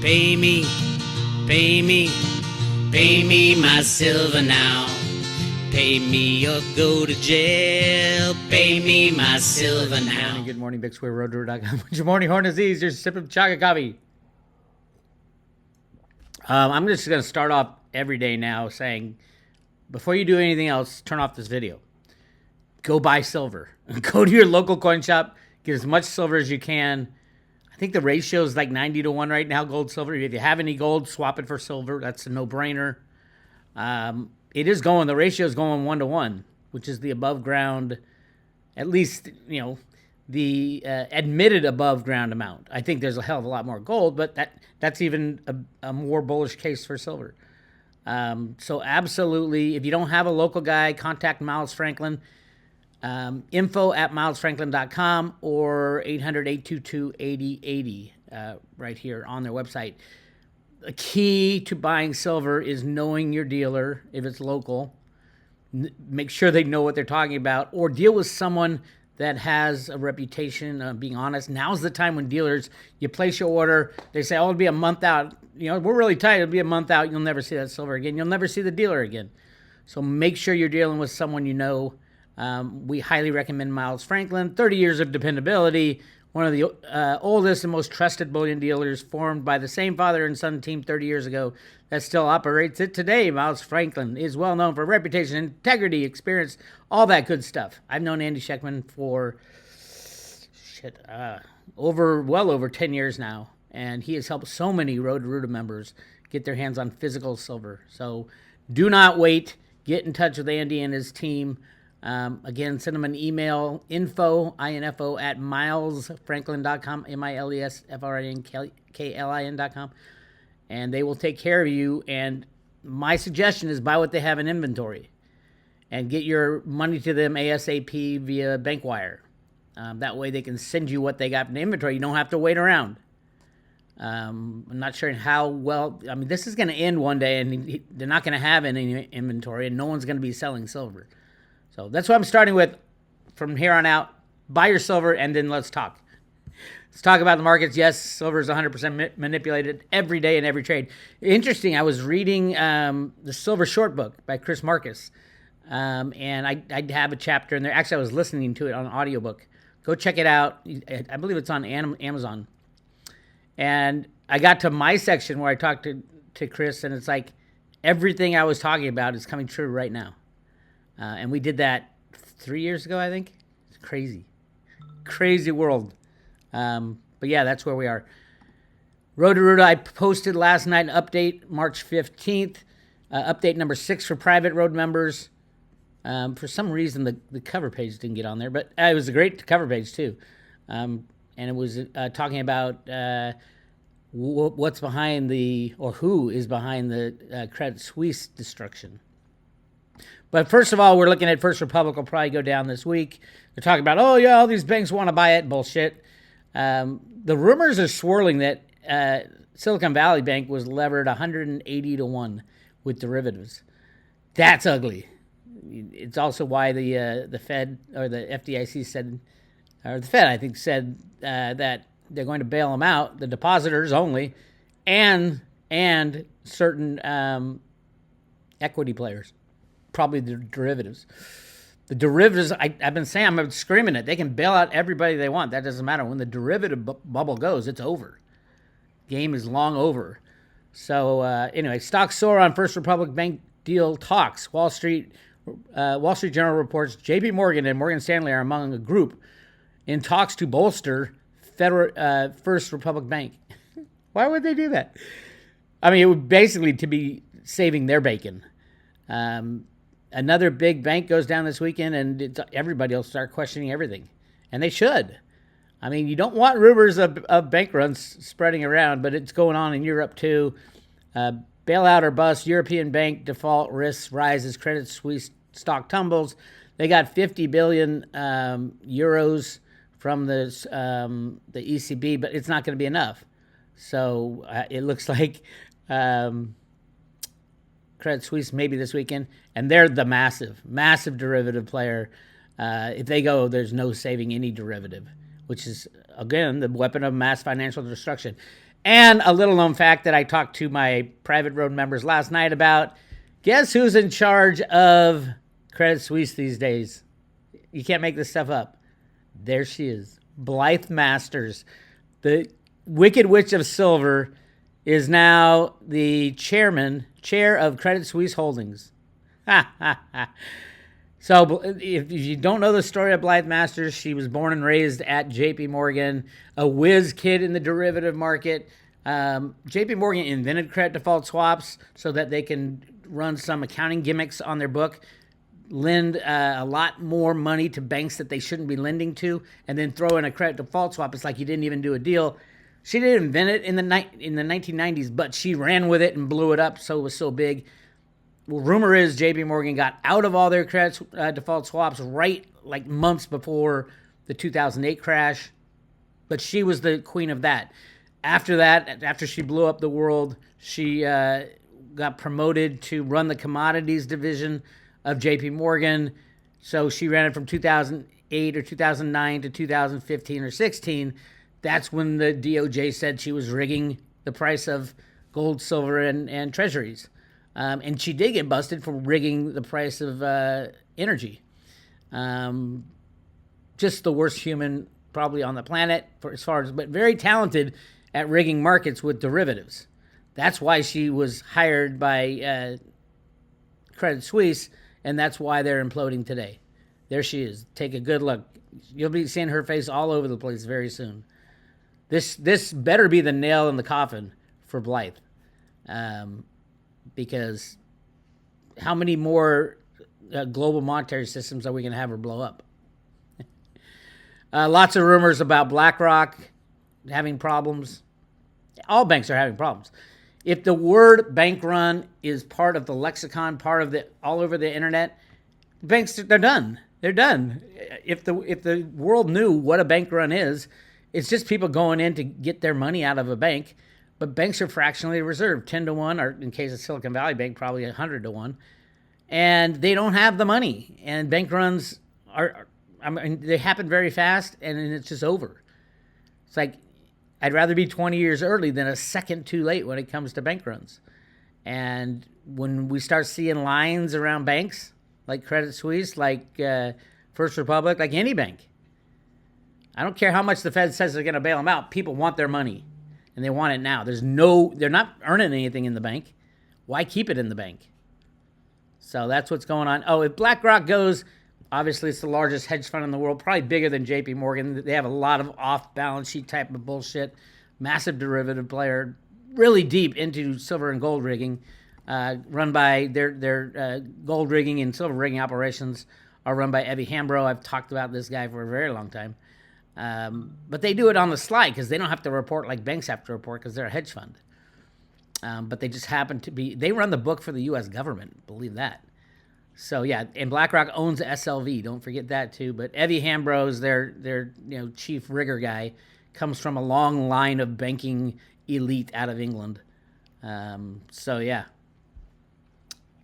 Pay me, pay me, pay me my silver now. Pay me or go to jail. Pay me my silver now. Good morning, Bix Weir, roadrunner.com. Good morning, Horn Aziz. You're sipping chocolate coffee. I'm just going to start off every day now saying, before you do anything else, turn off this video. Go buy silver. Go to your local coin shop. Get as much silver as you can. I think the ratio is like 90-1 right now, gold, silver. If you have any gold, swap it for silver. That's a no-brainer. It is going, the ratio is going 1-1, which is the above ground, at least, you know, the admitted above ground amount. I think there's a hell of a lot more gold, but that's even a more bullish case for silver. So absolutely, if you don't have a local guy, contact Miles Franklin. Info@milesfranklin.com or 800-822-8080 right here on their website. The key to buying silver is knowing your dealer, if it's local. Make sure they know what they're talking about, or deal with someone that has a reputation of being honest. Now's the time when dealers, you place your order, they say, oh, it'll be a month out. You know, we're really tight, it'll be a month out. You'll never see that silver again. You'll never see the dealer again. So make sure you're dealing with someone you know. We highly recommend Miles Franklin. 30 years of dependability. One of the oldest and most trusted bullion dealers, formed by the same father and son team 30 years ago that still operates it today. Miles Franklin is well known for reputation, integrity, experience, all that good stuff. I've known Andy Sheckman for well over 10 years now, and he has helped so many Road to Ruta members get their hands on physical silver. So do not wait. Get in touch with Andy and his team. Again, send them an email, info at milesfranklin.com, milesfranklin.com, and they will take care of you. And my suggestion is buy what they have in inventory and get your money to them ASAP via bank wire. That way they can send you what they got in inventory. You don't have to wait around. I'm not sure how well, I mean, this is going to end one day and they're not going to have any inventory and no one's going to be selling silver. So that's what I'm starting with from here on out. Buy your silver, and then let's talk. Let's talk about the markets. Yes, silver is 100% manipulated every day in every trade. Interesting, I was reading the Silver Short Book by Chris Marcus, and I have a chapter in there. Actually, I was listening to it on an audiobook. Go check it out. I believe it's on Amazon. And I got to my section where I talked to Chris, and it's like everything I was talking about is coming true right now. And we did that 3 years ago, I think. It's crazy. Crazy world. But yeah, that's where we are. Road to Ruta, I posted last night an update, March 15th. Update number 6 for private road members. For some reason, the cover page didn't get on there, but it was a great cover page, too. And it was talking about what's behind who is behind the Credit Suisse destruction. But first of all, we're looking at First Republic will probably go down this week. They're talking about, oh, yeah, all these banks want to buy it. Bullshit. The rumors are swirling that Silicon Valley Bank was levered 180-1 with derivatives. That's ugly. It's also why the Fed or the FDIC said, or the Fed, I think, said that they're going to bail them out, the depositors only, and certain equity players. Probably the derivatives. The derivatives, I've been saying, I'm screaming it. They can bail out everybody they want. That doesn't matter. When the derivative bubble goes, it's over. Game is long over. So anyway, stocks soar on First Republic Bank deal talks. Wall Street Journal reports JP Morgan and Morgan Stanley are among a group in talks to bolster First Republic Bank. Why would they do that? I mean, it would basically to be saving their bacon. Another big bank goes down this weekend, and everybody will start questioning everything. And they should. I mean, you don't want rumors of bank runs spreading around, but it's going on in Europe too. Bailout or bust, European bank default risks rises, Credit Suisse stock tumbles. They got 50 billion euros from the ECB, but it's not going to be enough. So it looks like Credit Suisse maybe this weekend, and they're the massive derivative player. If they go, there's no saving any derivative, which is, again, the weapon of mass financial destruction. And a little known fact that I talked to my private road members last night about, guess who's in charge of Credit Suisse these days? You can't make this stuff up. There she is. Blythe Masters, the Wicked Witch of Silver, is now the chair of Credit Suisse Holdings. So if you don't know the story of Blythe Masters, she was born and raised at J.P. Morgan, a whiz kid in the derivative market. J.P. Morgan invented credit default swaps so that they can run some accounting gimmicks on their book, lend a lot more money to banks that they shouldn't be lending to, and then throw in a credit default swap. It's like you didn't even do a deal. She didn't invent it in the 1990s, but she ran with it and blew it up, so it was so big. Well, rumor is J.P. Morgan got out of all their credit default swaps right like months before the 2008 crash, but she was the queen of that. After that, after she blew up the world, she got promoted to run the commodities division of J.P. Morgan. So she ran it from 2008 or 2009 to 2015 or 16. That's when the DOJ said she was rigging the price of gold, silver, and treasuries. And she did get busted for rigging the price of energy. Just the worst human probably on the planet, but very talented at rigging markets with derivatives. That's why she was hired by Credit Suisse, and that's why they're imploding today. There she is. Take a good look. You'll be seeing her face all over the place very soon. This better be the nail in the coffin for Blythe. Because how many more global monetary systems are we going to have her blow up? Lots of rumors about BlackRock having problems. All banks are having problems. If the word bank run is part of the lexicon, part of the all over the internet, banks, they're done. They're done. If the world knew what a bank run is, it's just people going in to get their money out of a bank. But banks are fractionally reserved, 10 to 1, or in case of Silicon Valley Bank, probably 100 to 1. And they don't have the money. And bank runs they happen very fast, and then it's just over. It's like, I'd rather be 20 years early than a second too late when it comes to bank runs. And when we start seeing lines around banks, like Credit Suisse, like First Republic, like any bank, I don't care how much the Fed says they're going to bail them out. People want their money. And they want it now. They're not earning anything in the bank. Why keep it in the bank? So that's what's going on. Oh, if BlackRock goes, obviously it's the largest hedge fund in the world, probably bigger than JP Morgan. They have a lot of off-balance sheet type of bullshit. Massive derivative player, really deep into silver and gold rigging, run by their gold rigging and silver rigging operations are run by Evie Hambro. I've talked about this guy for a very long time. But they do it on the slide because they don't have to report like banks have to report because they're a hedge fund. But they just happen to be, they run the book for the U.S. government, believe that. So yeah, and BlackRock owns SLV, don't forget that too. But Evie Hambro is their chief rigger guy, comes from a long line of banking elite out of England. So yeah,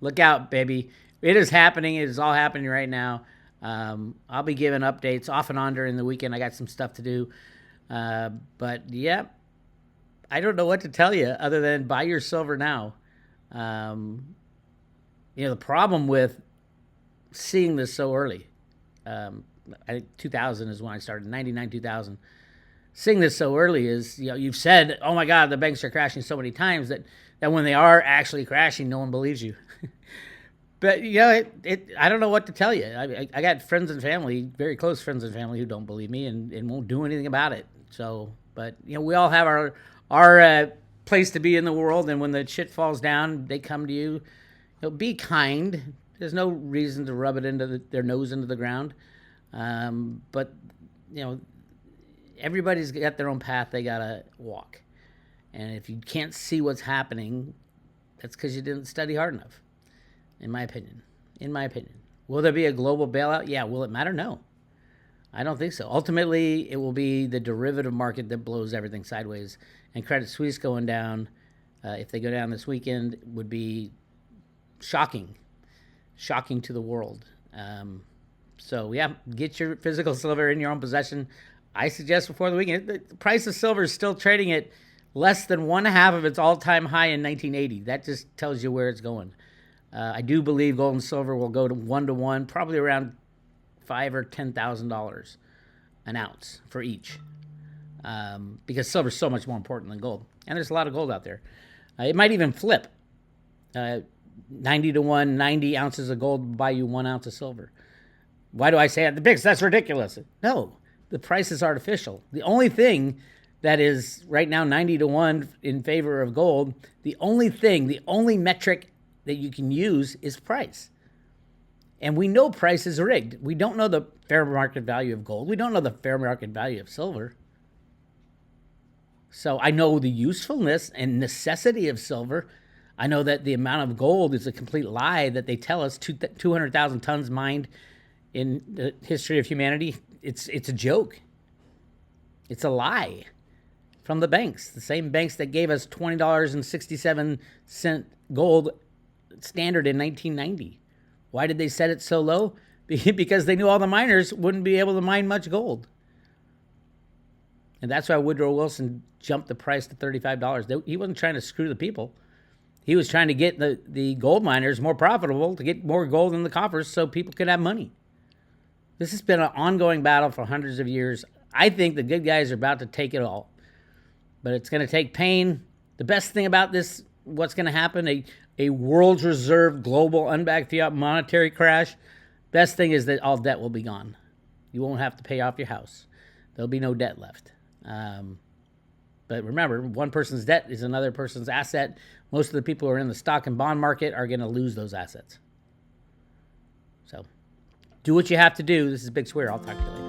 look out, baby. It is happening. It is all happening right now. I'll be giving updates off and on during the weekend. I got some stuff to do. But yeah, I don't know what to tell you other than buy your silver now. The problem with seeing this so early, I think 2000 is when I started, 99, 2000. Seeing this so early is, you've said, oh my God, the banks are crashing so many times that when they are actually crashing, no one believes you. But, I don't know what to tell you. I got friends and family, very close friends and family who don't believe me and won't do anything about it. So, but, we all have our place to be in the world. And when the shit falls down, they come to you. Be kind. There's no reason to rub it into their nose into the ground. But, everybody's got their own path they got to walk. And if you can't see what's happening, that's because you didn't study hard enough. In my opinion. Will there be a global bailout? Yeah. Will it matter? No. I don't think so. Ultimately, it will be the derivative market that blows everything sideways. And Credit Suisse going down, if they go down this weekend, would be shocking to the world. So, yeah, get your physical silver in your own possession. I suggest before the weekend. The price of silver is still trading at less than 1/2 of its all-time high in 1980. That just tells you where it's going. I do believe gold and silver will go to 1-to-1, probably around $5,000 or $10,000 an ounce for each, because silver is so much more important than gold, and there's a lot of gold out there. It might even flip. 90-to-1, 90 ounces of gold will buy you 1 ounce of silver. Why do I say at the Bix? That's ridiculous. No, the price is artificial. The only thing that is right now 90-to-1 in favor of gold, the only metric that you can use is price. And we know price is rigged. We don't know the fair market value of gold. We don't know the fair market value of silver. So I know the usefulness and necessity of silver. I know that the amount of gold is a complete lie that they tell us. 200,000 tons mined in the history of humanity. It's a joke. It's a lie from the banks. The same banks that gave us $20.67 gold standard in 1990. Why did they set it so low? Because they knew all the miners wouldn't be able to mine much gold. And that's why Woodrow Wilson jumped the price to $35. He wasn't trying to screw the people. He was trying to get the gold miners more profitable, to get more gold in the coffers so people could have money. This has been an ongoing battle for hundreds of years. I think the good guys are about to take it all. But it's going to take pain. The best thing about this, what's going to happen, a world's reserve global unbacked fiat monetary crash, best thing is that all debt will be gone. You won't have to pay off your house. There'll be no debt left. But remember, one person's debt is another person's asset. Most of the people who are in the stock and bond market are going to lose those assets. So do what you have to do. This is Bix Weir. I'll talk to you later.